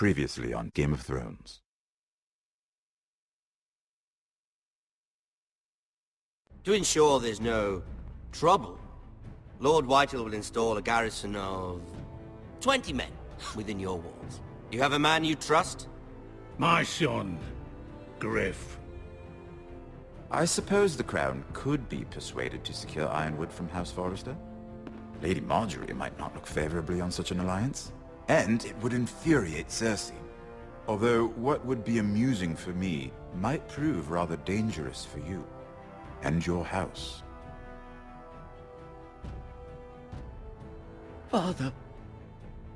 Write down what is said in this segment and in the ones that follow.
Previously on Game of Thrones. To ensure there's no trouble, Lord Whitehall will install a garrison of 20 men within your walls. You have a man you trust? My son, Griff. I suppose the Crown could be persuaded to secure Ironwood from House Forrester. Lady Marjorie might not look favorably on such an alliance. And it would infuriate Cersei. Although what would be amusing for me might prove rather dangerous for you. And your house. Father,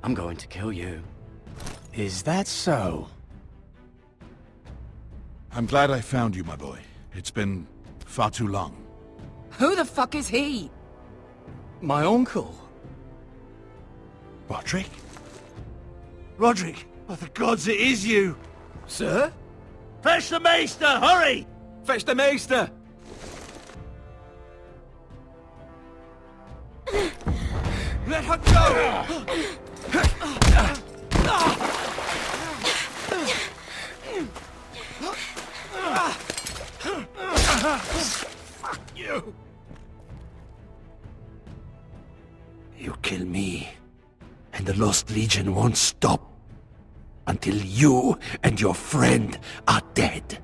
I'm going to kill you. Is that so? I'm glad I found you, my boy. It's been far too long. Who the fuck is he? My uncle. Roderick? Roderick! By the gods, it is you! Sir? Fetch the maester, hurry! Fetch the maester! Let her go! Fuck you! You kill me, and the Lost Legion won't stop until you and your friend are dead.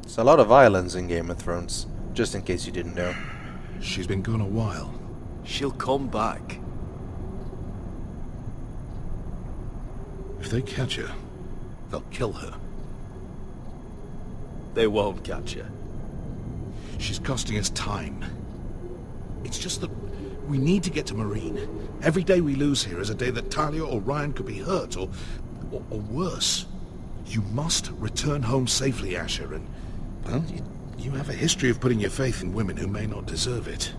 There's a lot of violence in Game of Thrones, just in case you didn't know. She's been gone a while. She'll come back. If they catch her, they'll kill her. They won't catch her. She's costing us time. It's just that we need to get to Marine. Every day we lose here is a day that Talia or Ryan could be hurt, or worse. You must return home safely, Asher, and, well, you have a history of putting your faith in women who may not deserve it.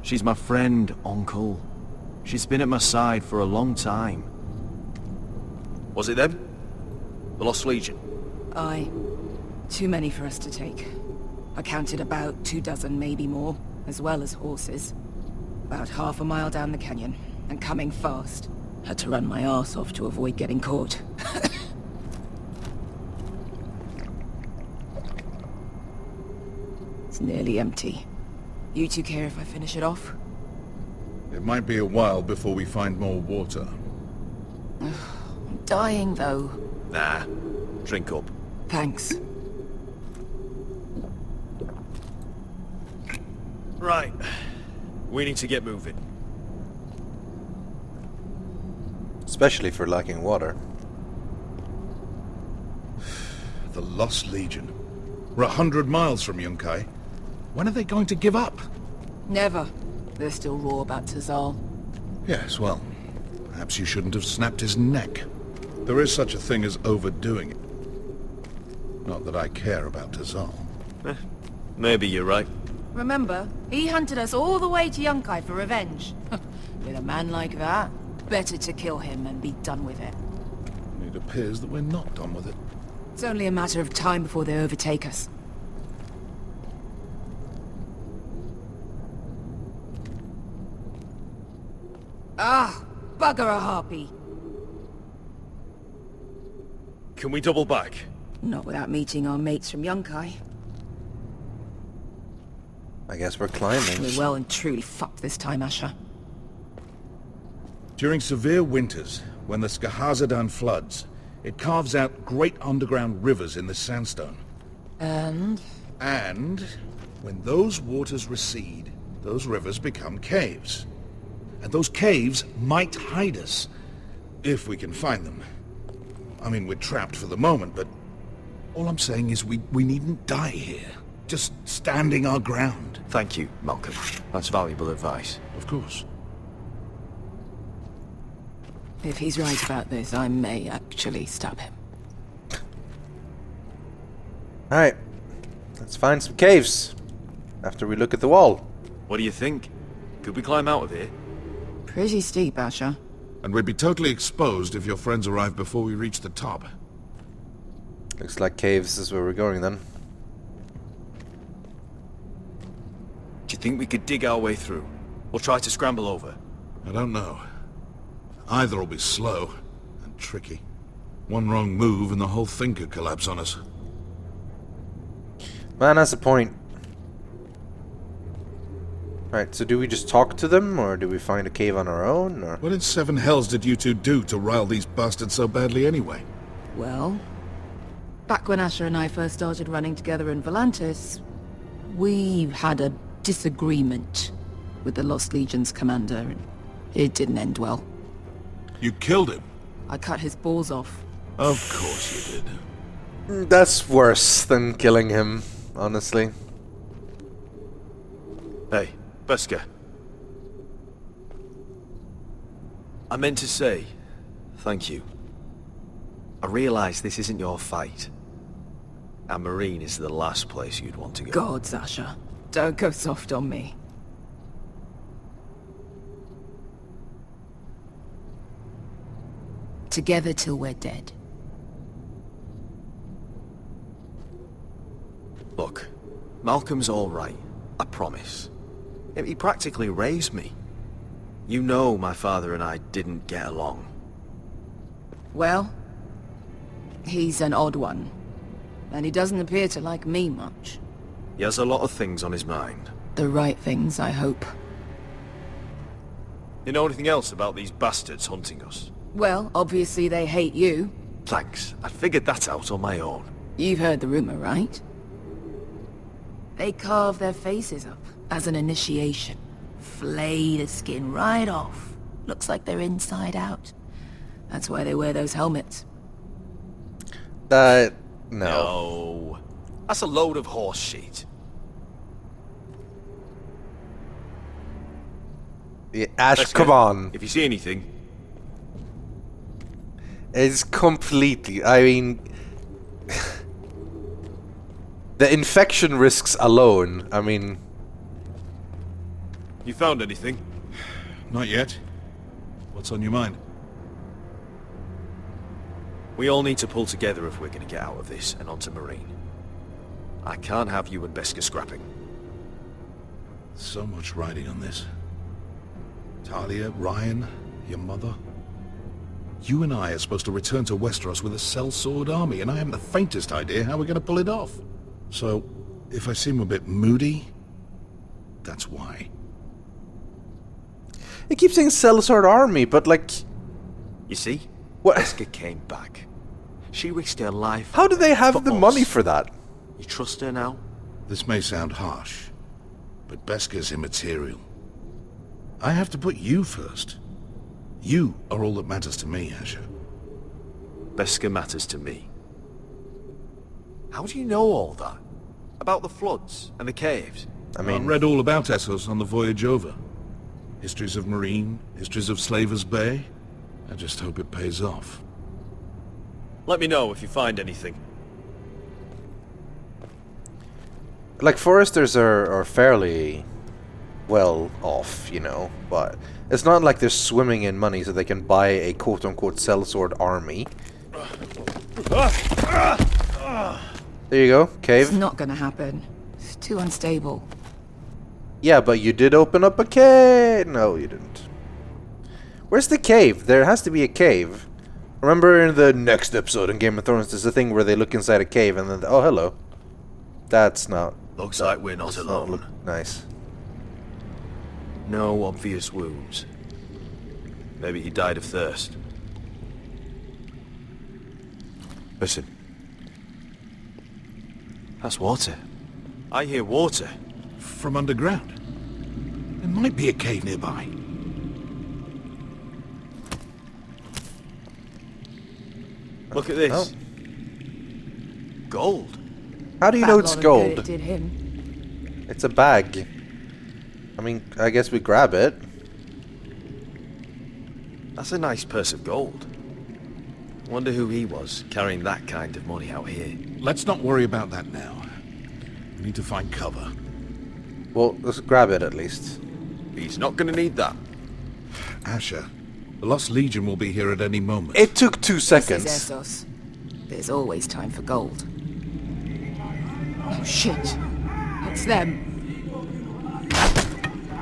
She's my friend, Uncle. She's been at my side for a long time. Was it them? The Lost Legion? Aye. Too many for us to take. I counted about 24, maybe more, as well as horses. About half a mile down the canyon, and coming fast. Had to run my arse off to avoid getting caught. It's nearly empty. You two care if I finish it off? It might be a while before we find more water. I'm dying, though. Nah. Drink up. Thanks. Right. We need to get moving. Especially for lacking water. The Lost Legion. We're 100 miles from Yunkai. When are they going to give up? Never. They're still raw about Tazal. Yes, well, perhaps you shouldn't have snapped his neck. There is such a thing as overdoing it. Not that I care about Tazal. Maybe you're right. Remember, he hunted us all the way to Yunkai for revenge. With a man like that, better to kill him and be done with it. It appears that we're not done with it. It's only a matter of time before they overtake us. Ah, bugger a harpy. Can we double back? Not without meeting our mates from Yunkai. I guess we're climbing. We're well and truly fucked this time, Asher. During severe winters, when the Skahazadan floods, it carves out great underground rivers in the sandstone. And when those waters recede, those rivers become caves. And those caves might hide us, if we can find them. I mean, we're trapped for the moment, but all I'm saying is we needn't die here. Just standing our ground. Thank you, Malcolm. That's valuable advice. Of course. if he's right about this, I may actually stab him. Alright, let's find some caves after we look at the wall. What do you think? Could we climb out of here? Pretty steep, Asher. And we'd be totally exposed if your friends arrived before we reached the top. Looks like caves is where we're going then. Do you think we could dig our way through? Or try to scramble over? I don't know. Either will be slow and tricky. One wrong move and the whole thing could collapse on us. Man, that's a point. Right, so do we just talk to them, or do we find a cave on our own, or...? What in seven hells did you two do to rile these bastards so badly anyway? Well, back when Asher and I first started running together in Volantis, we had a disagreement with the Lost Legion's commander, and it didn't end well. You killed him? I cut his balls off. Of course you did. That's worse than killing him, honestly. Hey, Beskha. I meant to say, thank you. I realise this isn't your fight. And Marine is the last place you'd want to go. Gods, Asher. Don't go soft on me. Together till we're dead. Look, Malcolm's all right. I promise. He practically raised me. You know my father and I didn't get along. Well, he's an odd one. And he doesn't appear to like me much. He has a lot of things on his mind. The right things, I hope. You know anything else about these bastards hunting us? Well, obviously they hate you. Thanks. I figured that out on my own. You've heard the rumor, right? They carve their faces up as an initiation. Flay the skin right off. Looks like they're inside out. That's why they wear those helmets. No. No. That's a load of horse shit. Yeah, Ash, Beskha, come on. If you see anything... It's completely... I mean... the infection risks alone, I mean... You found anything? Not yet. What's on your mind? We all need to pull together if we're going to get out of this and onto Marine. I can't have you and Beskha scrapping. So much riding on this. Talia, Ryan, your mother. You and I are supposed to return to Westeros with a sellsword army, and I haven't the faintest idea how we're going to pull it off. So, if I seem a bit moody, that's why. It keeps saying sellsword army, but like... You see? What? Beskha came back. She risked her life. How do they have the us. money for that? You trust her now? This may sound harsh, but Beskha's immaterial. I have to put you first. You are all that matters to me, Asher. Beskha matters to me. How do you know all that? About the floods and the caves? I I mean... read all about Essos on the voyage over. Histories of Marine, histories of Slaver's Bay. I just hope it pays off. Let me know if you find anything. Like, Foresters are fairly well off, you know, but it's not like they're swimming in money so they can buy a quote-unquote sellsword army. There you go, cave. It's not gonna happen. It's too unstable. Yeah, but you did open up a cave. No, you didn't. Where's the cave? There has to be a cave. Remember in the next episode in Game of Thrones, there's a thing where they look inside a cave and then... Oh, hello. That's not... Looks like we're not does alone. look nice. No obvious wounds. Maybe he died of thirst. Listen. That's water. I hear water. From underground. There might be a cave nearby. Look at this. Oh. Gold. How do you That know it's lot of good gold? it did him. It's a bag. I mean, I guess we grab it. That's a nice purse of gold. Wonder who he was, carrying that kind of money out here. Let's not worry about that now. We need to find cover. Well, let's grab it at least. He's not gonna need that. Asher, the Lost Legion will be here at any moment. It took 2 This seconds. is Essos. There's always time for gold. Oh shit. It's them.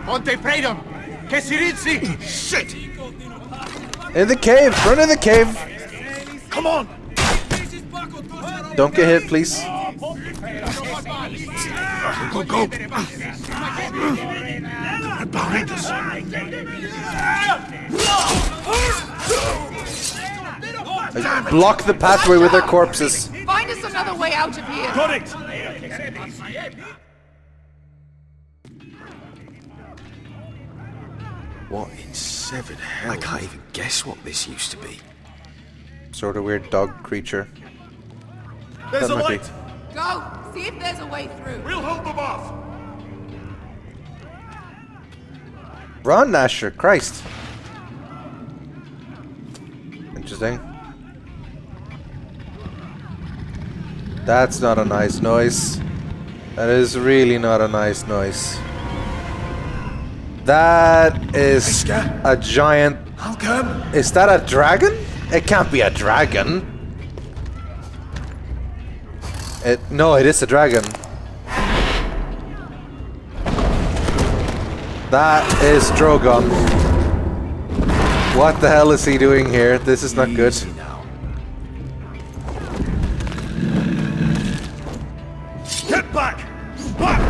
Ponte Freedom! Che si rizzi! Shit! In the cave! Run in the cave! Come on! Don't get hit, please. Go, go! Behind us! Block the pathway with their corpses. Find us another way out of here! Got it! What in seven hell? I can't even guess what this used to be. Sort of weird dog creature. There's That a might be. light! Go! See if there's a way through. We'll hold them off! Run, Asher! Christ! Interesting. That's not a nice noise. That is really not a nice noise. That is a giant... Malcolm! Is that a dragon? It can't be a dragon. No, it is a dragon. That is Drogon. What the hell is he doing here? This is not good. Easy now. Get back! Back!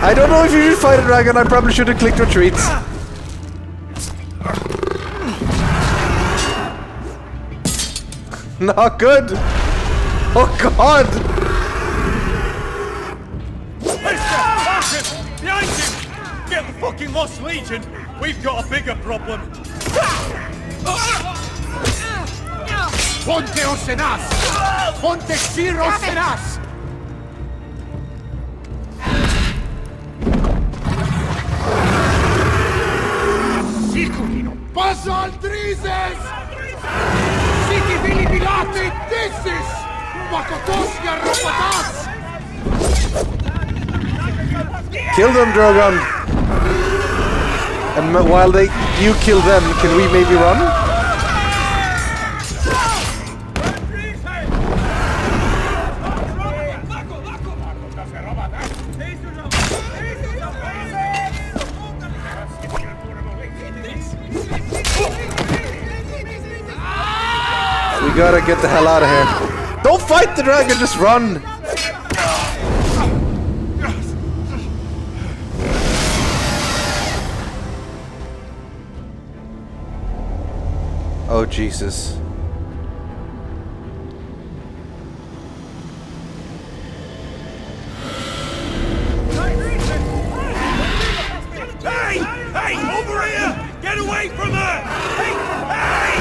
I don't know if you should fight a dragon. I probably should have clicked retreat. Not good. Oh god. Behind him! Get the fucking Lost Legion! We've got a bigger problem! Ponte Osenas! Ponte Xiro Osenas! Siculino! Passa al Drises! Siti Vili Pilate Dissis! Makotoskia Ropatas! Kill them, Drogon. And while you kill them, can we maybe run? We gotta get the hell out of here. Don't fight the dragon, just run! Oh, Jesus. Hey! Hey! Over here! Get away from her! Hey! Hey!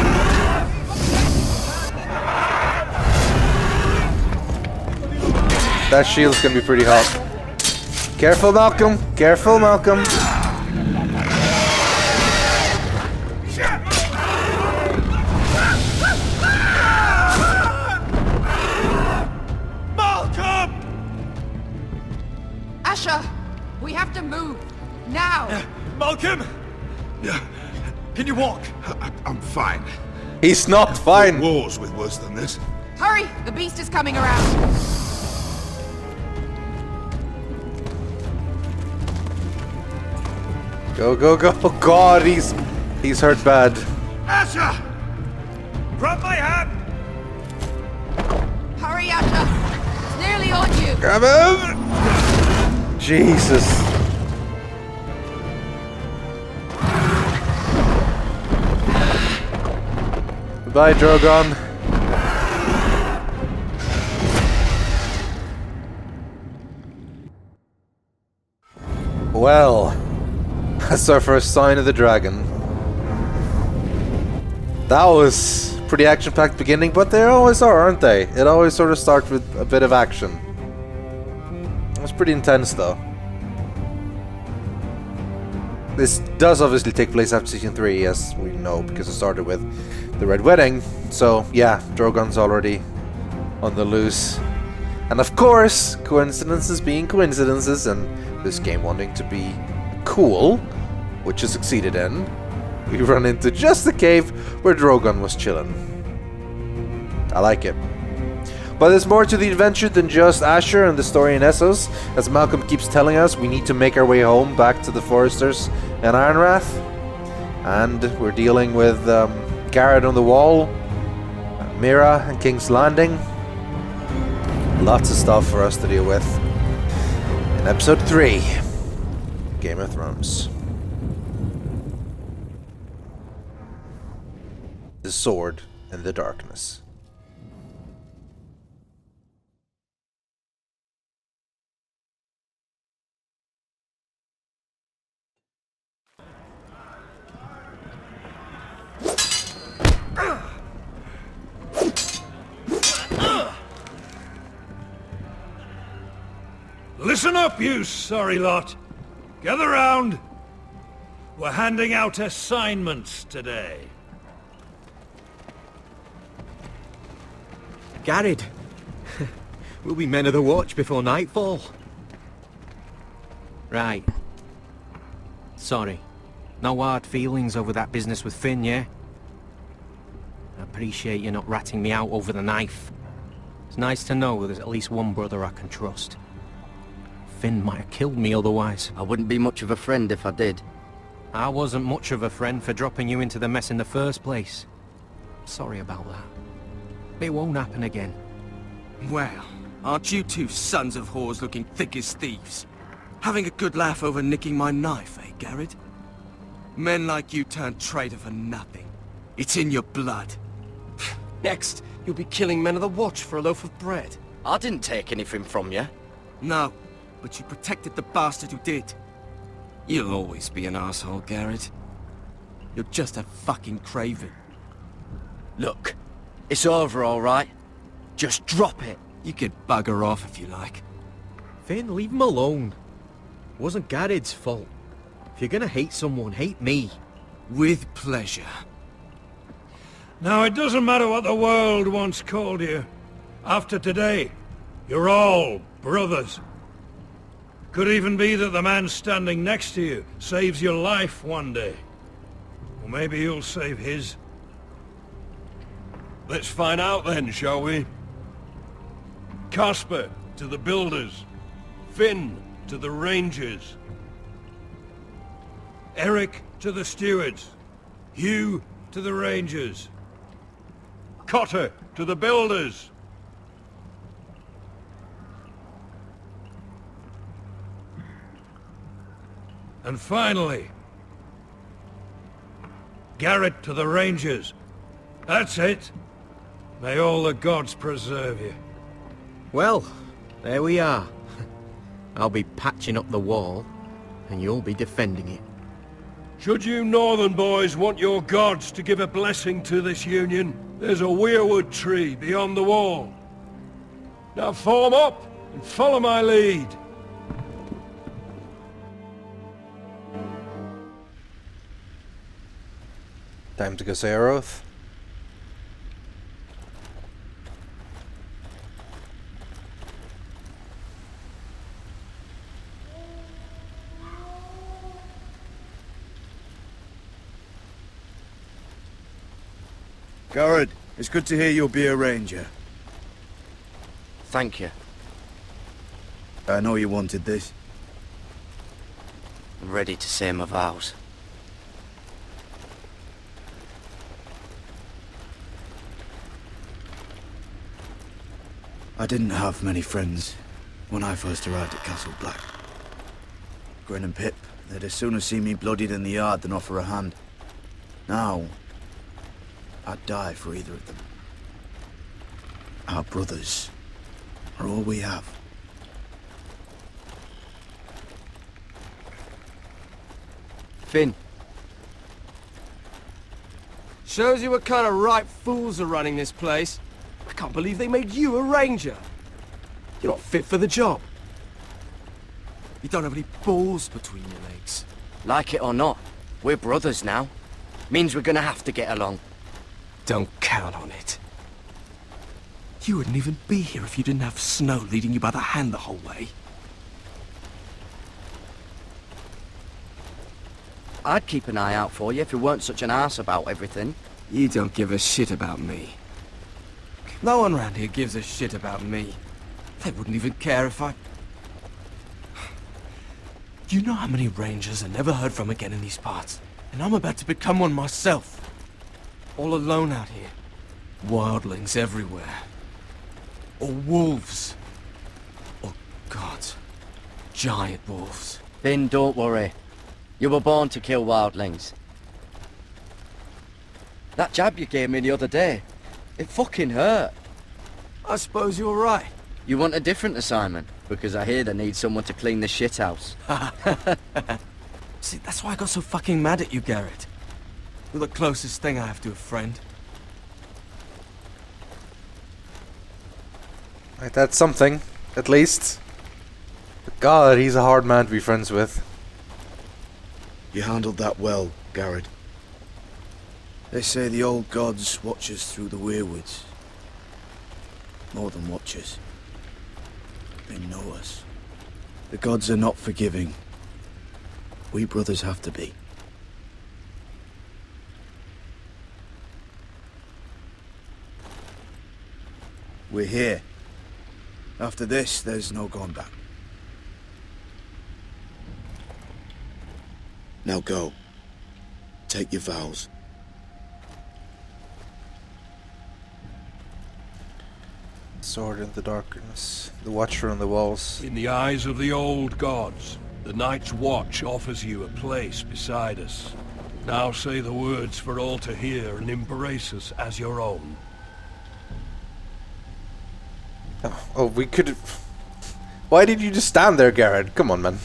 That shield's gonna be pretty hot. Careful, Malcolm! Careful, Malcolm! Malcolm! Asher! We have to move! Now! Malcolm! Can you walk? I'm fine. He's not fine! Wars with worse than this. Hurry! The beast is coming around! Go, go, go! Oh god, he's hurt bad. Asher! Grab my hand! Hurry, Asher! It's nearly on you! Grab him! Jesus. Goodbye, Drogon. Well, that's our first sign of the dragon. That was a pretty action-packed beginning, but they always are, aren't they? It always sort of starts with a bit of action. It was pretty intense, though. This does obviously take place after Season 3, as we know, because it started with the Red Wedding. So, yeah, Drogon's already on the loose. And of course, coincidences being coincidences, and this game wanting to be cool, which it succeeded in, we run into just the cave where Drogon was chilling. I like it. But there's more to the adventure than just Asher and the story in Essos. As Malcolm keeps telling us, we need to make our way home back to the Forresters and Ironrath. And we're dealing with Garrett on the Wall, Mira and King's Landing. Lots of stuff for us to deal with in episode 3, Game of Thrones. The Sword in the Darkness. Listen up, you sorry lot. Gather round. We're handing out assignments today. Garrett, we'll be men of the watch before nightfall. Right. Sorry. No hard feelings over that business with Finn, yeah? I appreciate you not ratting me out over the knife. It's nice to know there's at least one brother I can trust. Finn might have killed me otherwise. I wouldn't be much of a friend if I did. I wasn't much of a friend for dropping you into the mess in the first place. Sorry about that. It won't happen again. Well, aren't you two sons of whores looking thick as thieves? Having a good laugh over nicking my knife, eh, Garrett? Men like you turn traitor for nothing. It's in your blood. Next, you'll be killing men of the watch for a loaf of bread. I didn't take anything from you. No, but you protected the bastard who did. You'll always be an asshole, Garrett. You're just a fucking craven. Look, it's over, all right? Just drop it. You could bugger off if you like. Finn, leave him alone. It wasn't Garrett's fault. If you're gonna hate someone, hate me. With pleasure. Now, it doesn't matter what the world once called you. After today, you're all brothers. Could even be that the man standing next to you saves your life one day. Or maybe you'll save his. Let's find out then, shall we? Casper to the builders. Finn to the rangers. Eric to the stewards. Hugh to the rangers. Cotter to the builders. And finally, Garrett to the Rangers. That's it. May all the gods preserve you. Well, there we are. I'll be patching up the wall, and you'll be defending it. Should you northern boys want your gods to give a blessing to this union, there's a weirwood tree beyond the wall. Now form up and follow my lead. Time to go say our oath. Garrett, it's good to hear you'll be a ranger. Thank you. I know you wanted this. I'm ready to say my vows. I didn't have many friends when I first arrived at Castle Black. Grin and Pip, they'd as soon have seen me bloodied in the yard than offer a hand. Now, I'd die for either of them. Our brothers are all we have. Finn. Shows you what kind of ripe fools are running this place. I can't believe they made you a ranger. You're not fit for the job. You don't have any balls between your legs. Like it or not, we're brothers now. Means we're gonna have to get along. Don't count on it. You wouldn't even be here if you didn't have Snow leading you by the hand the whole way. I'd keep an eye out for you if you weren't such an arse about everything. You don't give a shit about me. No one around here gives a shit about me. They wouldn't even care if I... You know how many rangers are never heard from again in these parts? And I'm about to become one myself. All alone out here. Wildlings everywhere. Or wolves. Or, God, giant wolves. Finn, don't worry. You were born to kill wildlings. That jab you gave me the other day, it fucking hurt. I suppose you're right. You want a different assignment? Because I hear they need someone to clean the shithouse. See, that's why I got so fucking mad at you, Garrett. You're the closest thing I have to a friend. Right, that's something, at least. But God, he's a hard man to be friends with. You handled that well, Garrett. They say the old gods watch us through the weirwoods. More than watch us. They know us. The gods are not forgiving. We brothers have to be. We're here. After this, there's no going back. Now go. Take your vows. Sword in the darkness, the watcher on the walls. In the eyes of the old gods, the Night's Watch offers you a place beside us. Now say the words for all to hear and embrace us as your own. Oh, we could... Why did you just stand there, Garrett? Come on, man.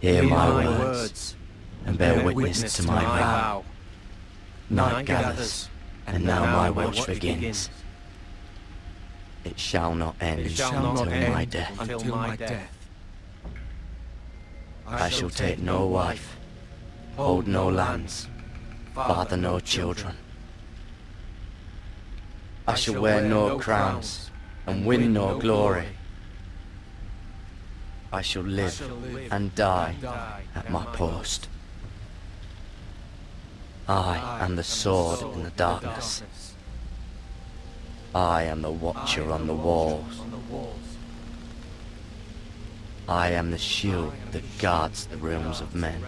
Hear my words, and bear witness to my vow. Night gathers, and now my watch begins. It shall not end until my death. I shall take no wife, hold no lands, father no children. I shall wear no crowns, and win no glory. I shall live and die at my post. I am the sword in the darkness. I am the watcher on the walls. I am the shield that guards the realms of men.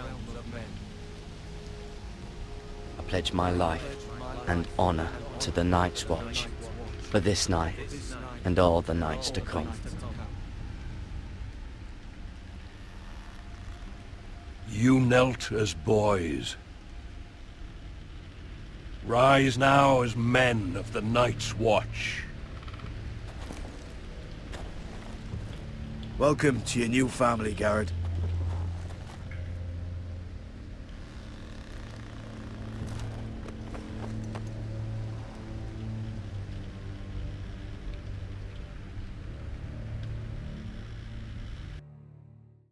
I pledge my life and honor to the Night's Watch for this night and all the nights to come. You knelt as boys. Rise now as men of the Night's Watch. Welcome to your new family, Garrett.